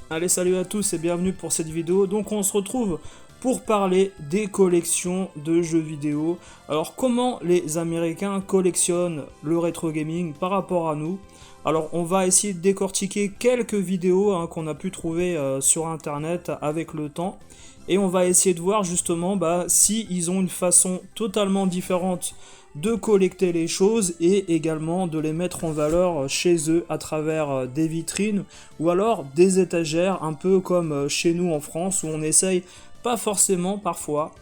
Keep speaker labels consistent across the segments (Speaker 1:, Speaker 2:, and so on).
Speaker 1: Allez, salut à tous et bienvenue pour cette vidéo. Donc on se retrouve pour parler des collections de jeux vidéo. Alors comment les Américains collectionnent le rétro gaming par rapport à nous? Alors on va essayer de décortiquer quelques vidéos qu'on a pu trouver sur internet avec le temps. Et on va essayer de voir justement si ils ont une façon totalement différente de collecter les choses et également de les mettre en valeur chez eux à travers des vitrines ou alors des étagères, un peu comme chez nous en France où on essaye pas forcément parfois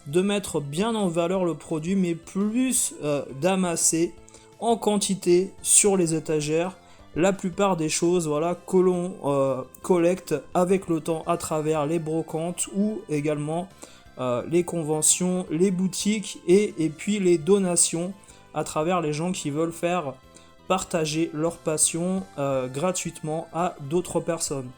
Speaker 1: de mettre bien en valeur le produit mais plus d'amasser en quantité sur les étagères la plupart des choses que l'on collecte avec le temps à travers les brocantes ou également les conventions, les boutiques et puis les donations à travers les gens qui veulent faire partager leur passion gratuitement à d'autres personnes.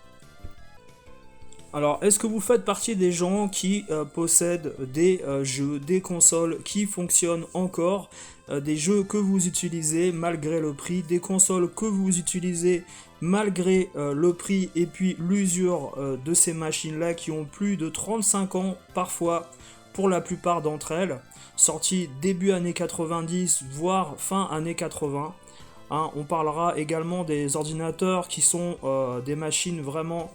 Speaker 1: Alors, est-ce que vous faites partie des gens qui possèdent des jeux, des consoles qui fonctionnent encore, des jeux que vous utilisez malgré le prix, des consoles que vous utilisez malgré le prix et puis l'usure de ces machines-là qui ont plus de 35 ans parfois pour la plupart d'entre elles, sorties début années 90 voire fin années 80. On parlera également des ordinateurs qui sont des machines vraiment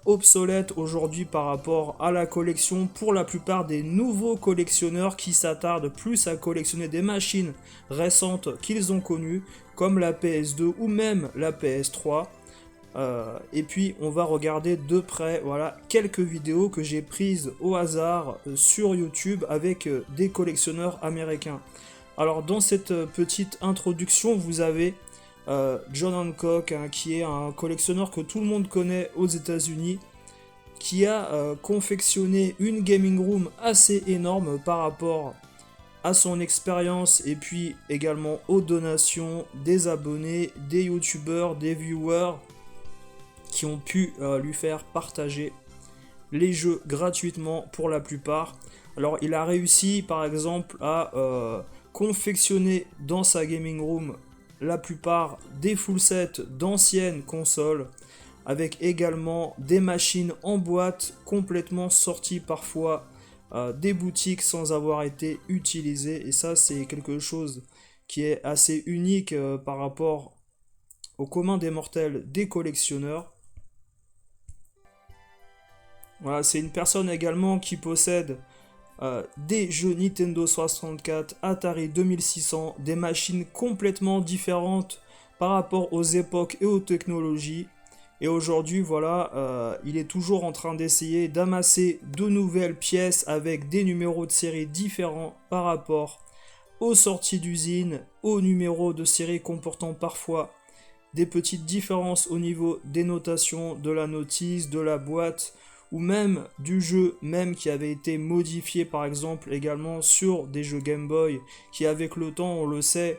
Speaker 1: obsolète aujourd'hui par rapport à la collection pour la plupart des nouveaux collectionneurs qui s'attardent plus à collectionner des machines récentes qu'ils ont connues comme la PS2 ou même la PS3. Et puis on va regarder de près quelques vidéos que j'ai prises au hasard sur YouTube avec des collectionneurs américains. Alors dans cette petite introduction vous avez John Hancock, qui est un collectionneur que tout le monde connaît aux États-Unis, qui a confectionné une gaming room assez énorme par rapport à son expérience et puis également aux donations des abonnés, des youtubeurs, des viewers qui ont pu lui faire partager les jeux gratuitement pour la plupart. Alors il a réussi par exemple à confectionner dans sa gaming room la plupart des full sets d'anciennes consoles avec également des machines en boîte complètement sorties parfois des boutiques sans avoir été utilisées, et ça c'est quelque chose qui est assez unique par rapport au commun des mortels des collectionneurs. Voilà, c'est une personne également qui possède des jeux Nintendo 64, Atari 2600, des machines complètement différentes par rapport aux époques et aux technologies. Et aujourd'hui, il est toujours en train d'essayer d'amasser de nouvelles pièces avec des numéros de série différents par rapport aux sorties d'usine, aux numéros de série comportant parfois des petites différences au niveau des notations, de la notice, de la boîte, ou même du jeu même qui avait été modifié par exemple également sur des jeux Game Boy, qui avec le temps, on le sait,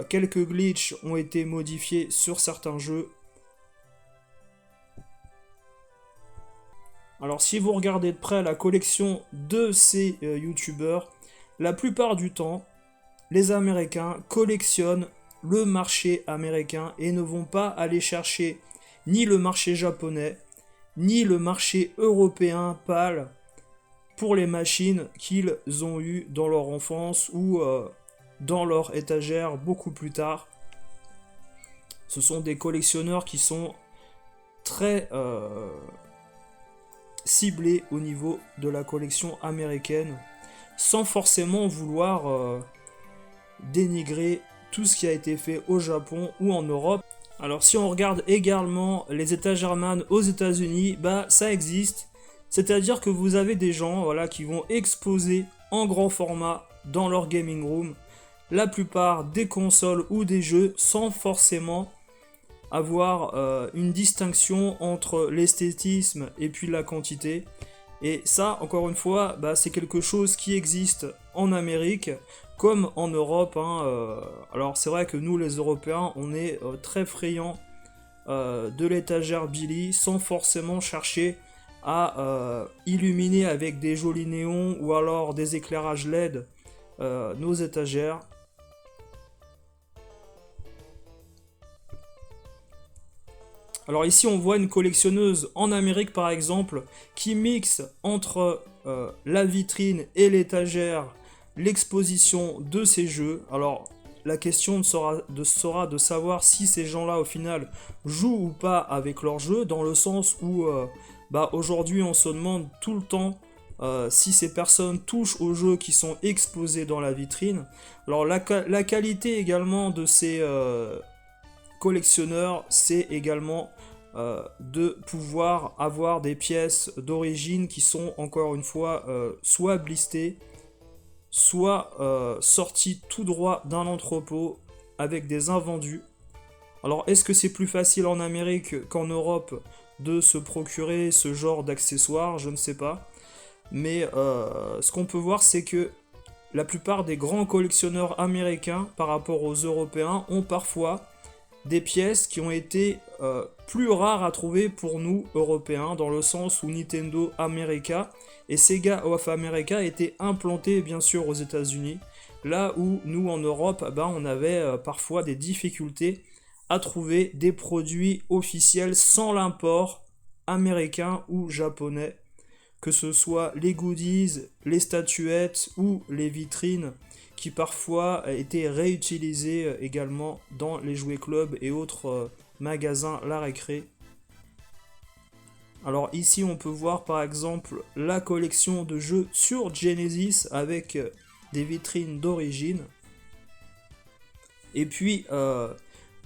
Speaker 1: quelques glitches ont été modifiés sur certains jeux. Alors si vous regardez de près la collection de ces youtubeurs, la plupart du temps, les Américains collectionnent le marché américain et ne vont pas aller chercher ni le marché japonais, ni le marché européen pâle pour les machines qu'ils ont eues dans leur enfance ou dans leur étagère beaucoup plus tard. Ce sont des collectionneurs qui sont très ciblés au niveau de la collection américaine, sans forcément vouloir dénigrer tout ce qui a été fait au Japon ou en Europe. Alors si on regarde également les étagères aux États-Unis, ça existe. C'est-à-dire que vous avez des gens qui vont exposer en grand format dans leur gaming room la plupart des consoles ou des jeux sans forcément avoir une distinction entre l'esthétisme et puis la quantité. Et ça, encore une fois, c'est quelque chose qui existe en Amérique comme en Europe. Alors c'est vrai que nous, les Européens, on est très friands de l'étagère Billy sans forcément chercher à illuminer avec des jolis néons ou alors des éclairages LED nos étagères. Alors ici on voit une collectionneuse en Amérique par exemple qui mixe entre la vitrine et l'étagère l'exposition de ces jeux. Alors la question sera de savoir si ces gens-là au final jouent ou pas avec leurs jeux, dans le sens où aujourd'hui on se demande tout le temps si ces personnes touchent aux jeux qui sont exposés dans la vitrine. Alors la qualité également de ces collectionneurs, c'est également de pouvoir avoir des pièces d'origine qui sont encore une fois soit blistées, soit sorties tout droit d'un entrepôt avec des invendus. Alors est-ce que c'est plus facile en Amérique qu'en Europe de se procurer ce genre d'accessoires? Je ne sais pas. Mais ce qu'on peut voir, c'est que la plupart des grands collectionneurs américains par rapport aux Européens ont parfois des pièces qui ont été plus rares à trouver pour nous Européens, dans le sens où Nintendo America et Sega of America étaient implantés bien sûr aux États-Unis, là où nous en Europe, on avait parfois des difficultés à trouver des produits officiels sans l'import américain ou japonais, que ce soit les goodies, les statuettes ou les vitrines qui parfois étaient réutilisées également dans les jouets clubs et autres magasins La Récré. Alors ici on peut voir par exemple la collection de jeux sur Genesis avec des vitrines d'origine. Et puis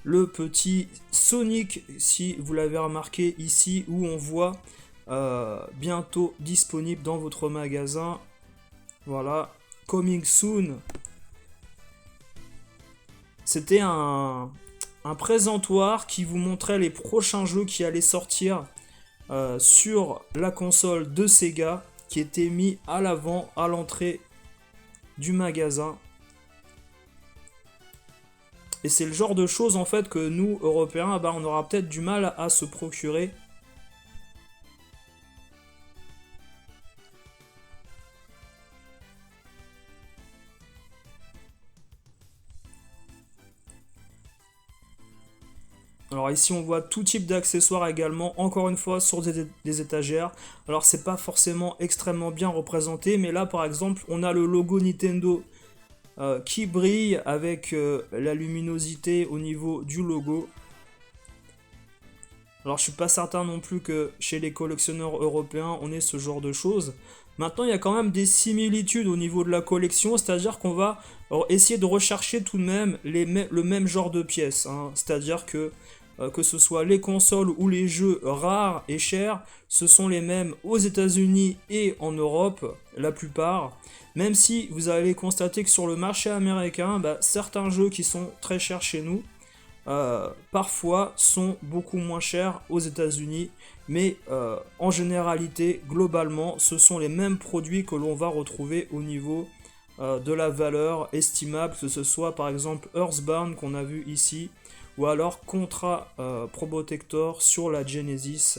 Speaker 1: le petit Sonic, si vous l'avez remarqué ici, où on voit bientôt disponible dans votre magasin. Voilà, coming soon. C'était un présentoir qui vous montrait les prochains jeux qui allaient sortir sur la console de Sega, qui était mis à l'avant, à l'entrée du magasin. Et c'est le genre de choses en fait que nous, Européens, on aura peut-être du mal à se procurer. Alors ici on voit tout type d'accessoires également, encore une fois sur des étagères. Alors c'est pas forcément extrêmement bien représenté, mais là par exemple on a le logo Nintendo qui brille avec la luminosité au niveau du logo. Alors je suis pas certain non plus que chez les collectionneurs européens on ait ce genre de choses. Maintenant il y a quand même des similitudes au niveau de la collection, c'est-à-dire qu'on va essayer de rechercher tout de même le même genre de pièces, hein. C'est-à-dire que ce soit les consoles ou les jeux rares et chers, ce sont les mêmes aux États-Unis et en Europe, la plupart. Même si vous allez constater que sur le marché américain, certains jeux qui sont très chers chez nous, parfois sont beaucoup moins chers aux États-Unis. Mais en généralité, globalement, ce sont les mêmes produits que l'on va retrouver au niveau de la valeur estimable, que ce soit par exemple Earthbound qu'on a vu ici, ou alors Contra Probotector sur la Genesis.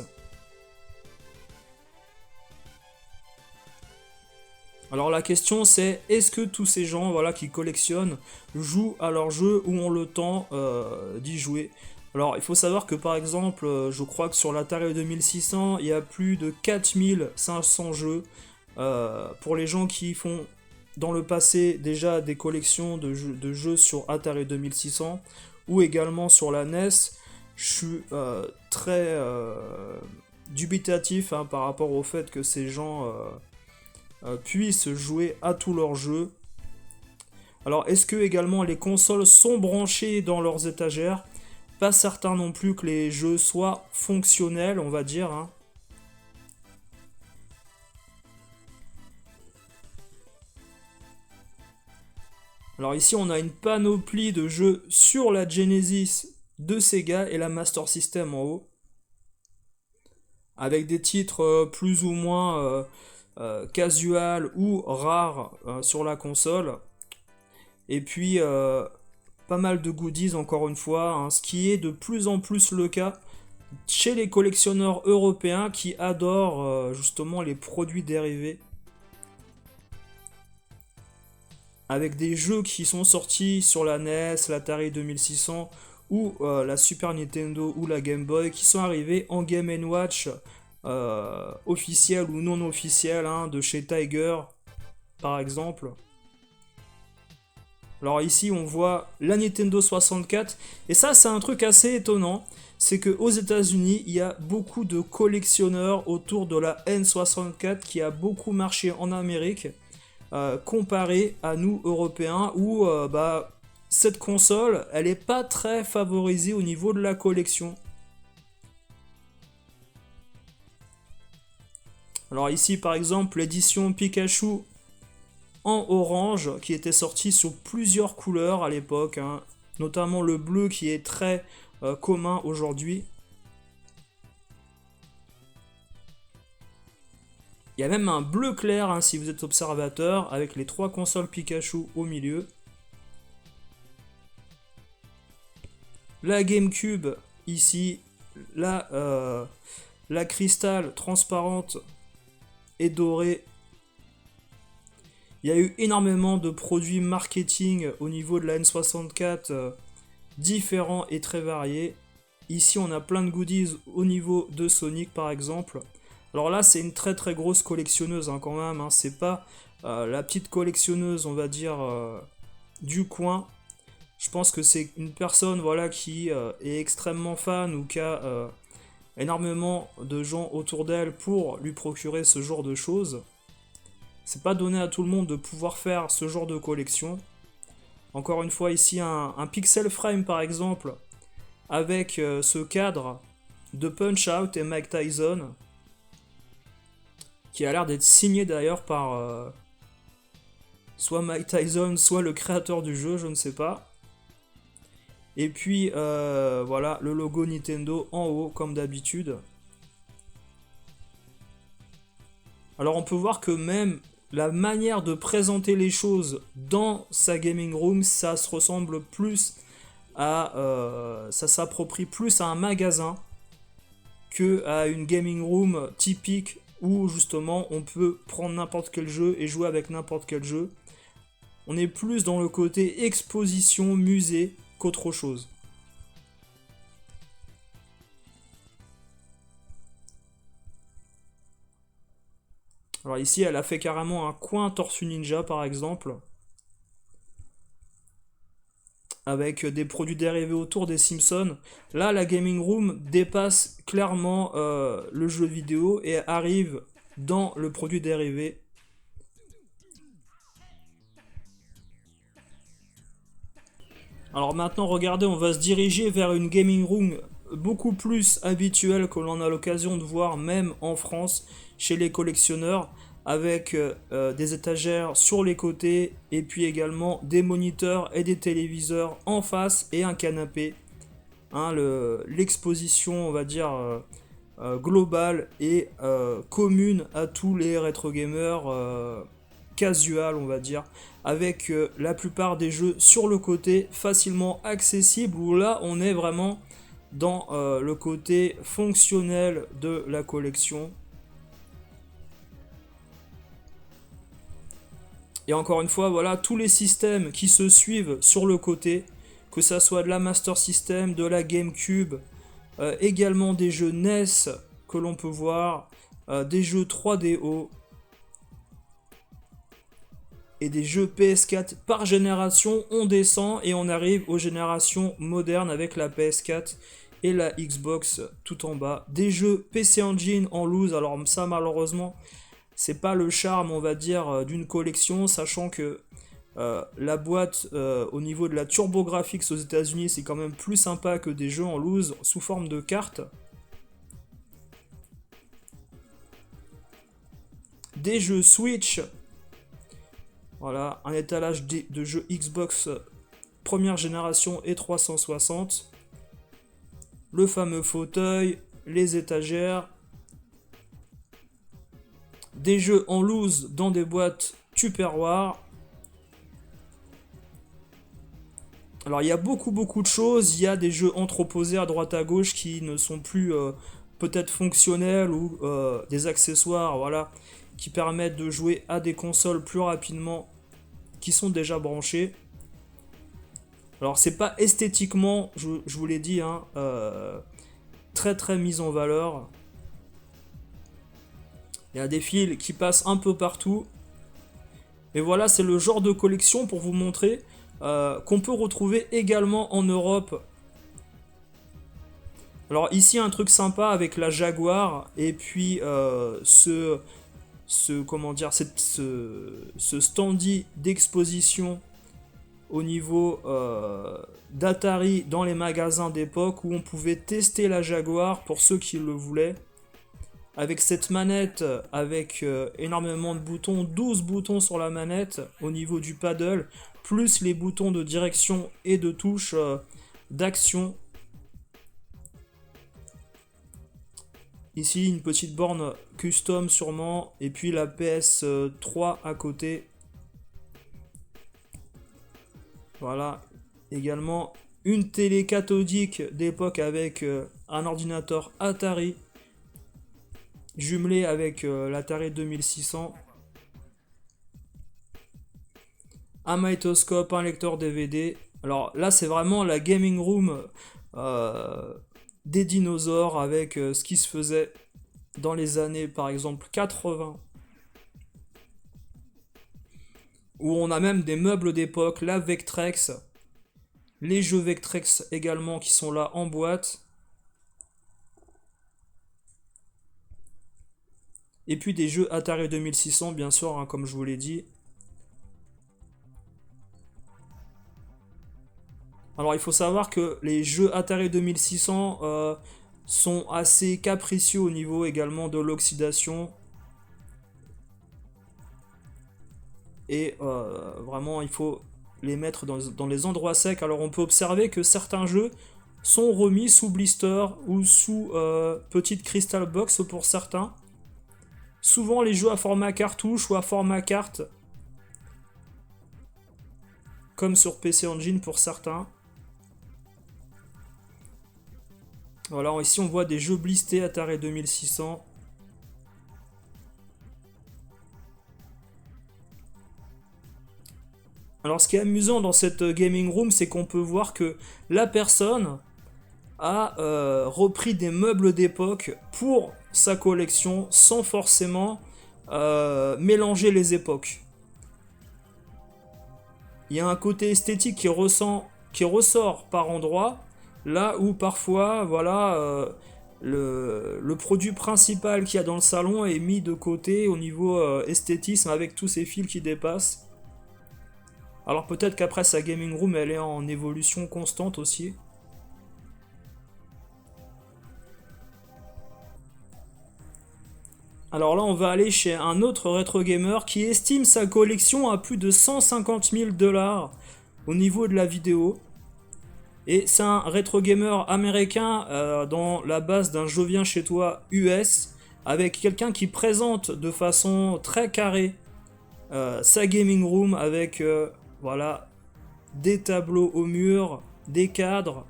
Speaker 1: Alors la question c'est, est-ce que tous ces gens qui collectionnent jouent à leur jeu ou ont le temps d'y jouer? Alors il faut savoir que par exemple, je crois que sur l'Atari 2600, il y a plus de 4500 jeux. Pour les gens qui font dans le passé déjà des collections de jeux sur Atari 2600 ou également sur la NES, je suis très dubitatif par rapport au fait que ces gens puissent jouer à tous leurs jeux. Alors est-ce que également les consoles sont branchées dans leurs étagères? Pas certain non plus que les jeux soient fonctionnels, on va dire, hein. Alors ici on a une panoplie de jeux sur la Genesis de Sega et la Master System en haut, avec des titres plus ou moins casual ou rares sur la console. Et puis pas mal de goodies encore une fois, hein, ce qui est de plus en plus le cas chez les collectionneurs européens qui adorent justement les produits dérivés. Avec des jeux qui sont sortis sur la NES, l'Atari 2600 ou la Super Nintendo ou la Game Boy qui sont arrivés en Game & Watch officiel ou non officiel, hein, de chez Tiger par exemple. Alors ici on voit la Nintendo 64 et ça c'est un truc assez étonnant, c'est que aux États-Unis il y a beaucoup de collectionneurs autour de la N64 qui a beaucoup marché en Amérique comparé à nous Européens où cette console elle est pas très favorisée au niveau de la collection. Alors ici par exemple l'édition Pikachu en orange qui était sorti sur plusieurs couleurs à l'époque, hein, notamment le bleu qui est très commun aujourd'hui. Il y a même un bleu clair, hein, si vous êtes observateur, avec les 3 consoles Pikachu au milieu. La GameCube ici, la cristal transparente et dorée. Il y a eu énormément de produits marketing au niveau de la N64 différents et très variés. Ici on a plein de goodies au niveau de Sonic par exemple. Alors là c'est une très très grosse collectionneuse, hein, quand même, hein. C'est pas la petite collectionneuse on va dire du coin. Je pense que c'est une personne voilà, qui est extrêmement fan ou qui a énormément de gens autour d'elle pour lui procurer ce genre de choses. C'est pas donné à tout le monde de pouvoir faire ce genre de collection. Encore une fois ici un pixel frame par exemple avec ce cadre de Punch Out et Mike Tyson qui a l'air d'être signé d'ailleurs par soit Mike Tyson soit le créateur du jeu, je ne sais pas. Et puis voilà le logo Nintendo en haut comme d'habitude. Alors on peut voir que même la manière de présenter les choses dans sa gaming room, ça se ressemble plus à... ça s'approprie plus à un magasin que à une gaming room typique où justement on peut prendre n'importe quel jeu et jouer avec n'importe quel jeu. On est plus dans le côté exposition, musée qu'autre chose. Alors ici, elle a fait carrément un coin Tortue Ninja, par exemple, avec des produits dérivés autour des Simpsons. Là, la Gaming Room dépasse clairement le jeu vidéo et arrive dans le produit dérivé. Alors maintenant, regardez, on va se diriger vers une Gaming Room beaucoup plus habituelle que l'on a l'occasion de voir même en France chez les collectionneurs, avec des étagères sur les côtés et puis également des moniteurs et des téléviseurs en face et un canapé. Hein, l'exposition, on va dire, globale et commune à tous les rétro gamers casual, on va dire, avec la plupart des jeux sur le côté facilement accessibles, où là on est vraiment dans le côté fonctionnel de la collection. Et encore une fois, voilà, tous les systèmes qui se suivent sur le côté, que ça soit de la Master System, de la GameCube, également des jeux NES que l'on peut voir, des jeux 3DO et des jeux PS4 par génération. On descend et on arrive aux générations modernes avec la PS4 et la Xbox tout en bas. Des jeux PC Engine en loose, alors ça malheureusement c'est pas le charme on va dire d'une collection, sachant que la boîte au niveau de la TurboGrafx aux États-Unis c'est quand même plus sympa que des jeux en loose sous forme de cartes. Des jeux Switch, voilà, un étalage de jeux Xbox première génération et 360, le fameux fauteuil, les étagères, des jeux en loose dans des boîtes Tupperware. Alors il y a beaucoup de choses, il y a des jeux entreposés à droite à gauche qui ne sont plus peut-être fonctionnels ou des accessoires, voilà, qui permettent de jouer à des consoles plus rapidement qui sont déjà branchées. Alors c'est pas esthétiquement, je vous l'ai dit, hein, très très mis en valeur. Il y a des fils qui passent un peu partout. Et voilà, c'est le genre de collection pour vous montrer qu'on peut retrouver également en Europe. Alors ici un truc sympa avec la Jaguar et puis comment dire, ce standy d'exposition au niveau d'Atari dans les magasins d'époque où on pouvait tester la Jaguar pour ceux qui le voulaient. Avec cette manette, avec énormément de boutons, 12 boutons sur la manette au niveau du paddle, plus les boutons de direction et de touche d'action. Ici, une petite borne custom sûrement, et puis la PS3 à côté. Voilà, également une télé cathodique d'époque avec un ordinateur Atari jumelé avec l'Atari 2600, un magnétoscope, un lecteur DVD. Alors là c'est vraiment la gaming room des dinosaures avec ce qui se faisait dans les années par exemple 80, où on a même des meubles d'époque, la Vectrex, les jeux Vectrex également qui sont là en boîte. Et puis des jeux Atari 2600 bien sûr, hein, comme je vous l'ai dit. Alors il faut savoir que les jeux Atari 2600 sont assez capricieux au niveau également de l'oxydation. Et vraiment il faut les mettre dans les endroits secs. Alors on peut observer que certains jeux sont remis sous blister ou sous petite crystal box pour certains. Souvent les jeux à format cartouche ou à format carte, comme sur PC Engine pour certains. Voilà, ici on voit des jeux blistés Atari 2600. Alors ce qui est amusant dans cette gaming room, c'est qu'on peut voir que la personne a repris des meubles d'époque pour sa collection sans forcément mélanger les époques. Il y a un côté esthétique qui ressort par endroits, là où parfois voilà, le produit principal qu'il y a dans le salon est mis de côté au niveau esthétisme avec tous ces fils qui dépassent. Alors peut-être qu'après sa gaming room elle est en évolution constante aussi. Alors là, on va aller chez un autre rétro gamer qui estime sa collection à plus de 150 000 $ au niveau de la vidéo. Et c'est un rétro gamer américain dans la base d'un Je viens chez toi US, avec quelqu'un qui présente de façon très carrée sa gaming room avec voilà, des tableaux au mur, des cadres,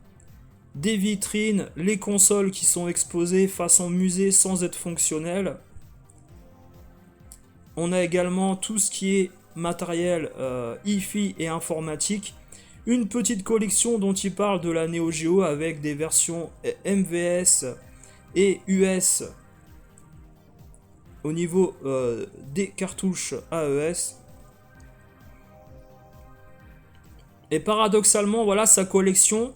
Speaker 1: des vitrines, les consoles qui sont exposées façon musée sans être fonctionnelles. On a également tout ce qui est matériel hi-fi et informatique. Une petite collection dont il parle de la Neo Geo avec des versions MVS et US au niveau des cartouches AES. Et paradoxalement, voilà sa collection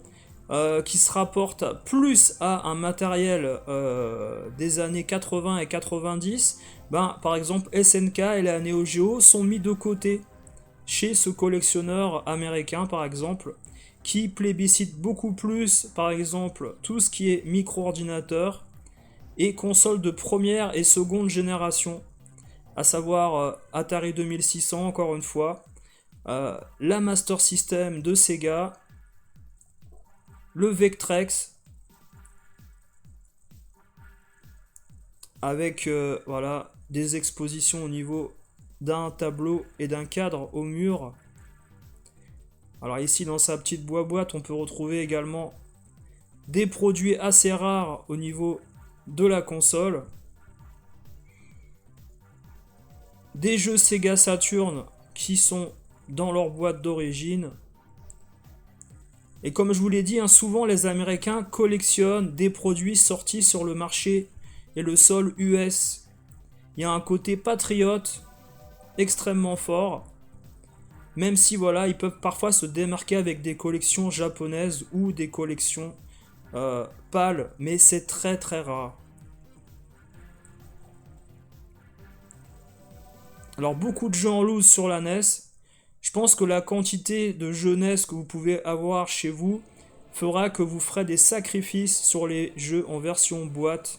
Speaker 1: qui se rapporte plus à un matériel des années 80 et 90. Par exemple, SNK et la Neo Geo sont mis de côté chez ce collectionneur américain, par exemple, qui plébiscite beaucoup plus, par exemple, tout ce qui est micro-ordinateur et console de première et seconde génération, à savoir Atari 2600, encore une fois, la Master System de Sega, le Vectrex, avec voilà, des expositions au niveau d'un tableau et d'un cadre au mur. Alors ici dans sa petite boîte on peut retrouver également des produits assez rares au niveau de la console, des jeux Sega Saturn qui sont dans leur boîte d'origine, Et comme je vous l'ai dit, hein, souvent les Américains collectionnent des produits sortis sur le marché et le sol US. Il y a un côté patriote extrêmement fort, même si voilà, ils peuvent parfois se démarquer avec des collections japonaises ou des collections pâles, mais c'est très très rare. Alors beaucoup de jeux en loose sur la NES. Je pense que la quantité de jeux NES que vous pouvez avoir chez vous fera que vous ferez des sacrifices sur les jeux en version boîte.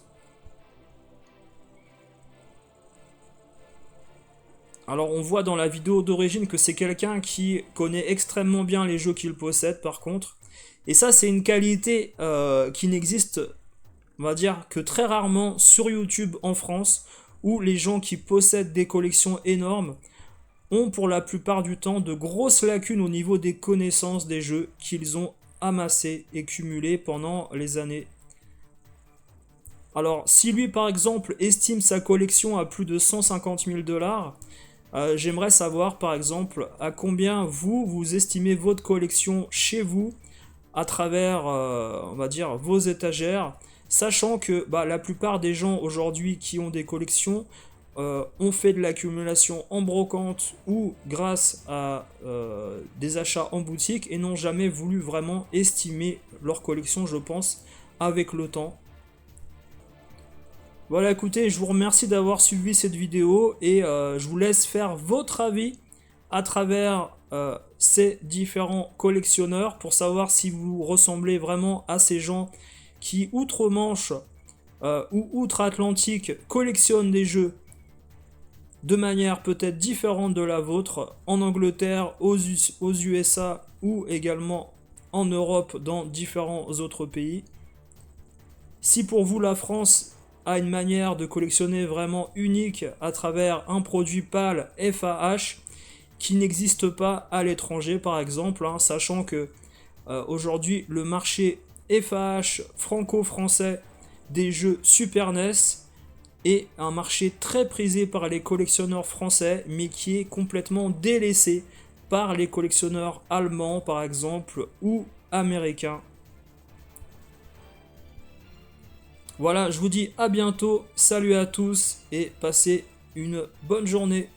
Speaker 1: Alors on voit dans la vidéo d'origine que c'est quelqu'un qui connaît extrêmement bien les jeux qu'il possède par contre. Et ça c'est une qualité qui n'existe, on va dire, que très rarement sur YouTube en France, où les gens qui possèdent des collections énormes ont pour la plupart du temps de grosses lacunes au niveau des connaissances des jeux qu'ils ont amassés et cumulés pendant les années. Alors si lui par exemple estime sa collection à plus de 150 000 $, j'aimerais savoir par exemple à combien vous estimez votre collection chez vous à travers, on va dire, vos étagères, sachant que la plupart des gens aujourd'hui qui ont des collections ont fait de l'accumulation en brocante ou grâce à des achats en boutique et n'ont jamais voulu vraiment estimer leur collection, je pense, avec le temps. Voilà, écoutez, je vous remercie d'avoir suivi cette vidéo et je vous laisse faire votre avis à travers ces différents collectionneurs pour savoir si vous ressemblez vraiment à ces gens qui, outre-Manche ou outre-Atlantique, collectionnent des jeux de manière peut-être différente de la vôtre, en Angleterre, aux USA ou également en Europe dans différents autres pays. Si pour vous la France a une manière de collectionner vraiment unique à travers un produit pâle FAH qui n'existe pas à l'étranger par exemple, hein, sachant que aujourd'hui le marché FAH franco-français des jeux Super NES est un marché très prisé par les collectionneurs français mais qui est complètement délaissé par les collectionneurs allemands par exemple ou américains. Voilà, je vous dis à bientôt, salut à tous et passez une bonne journée.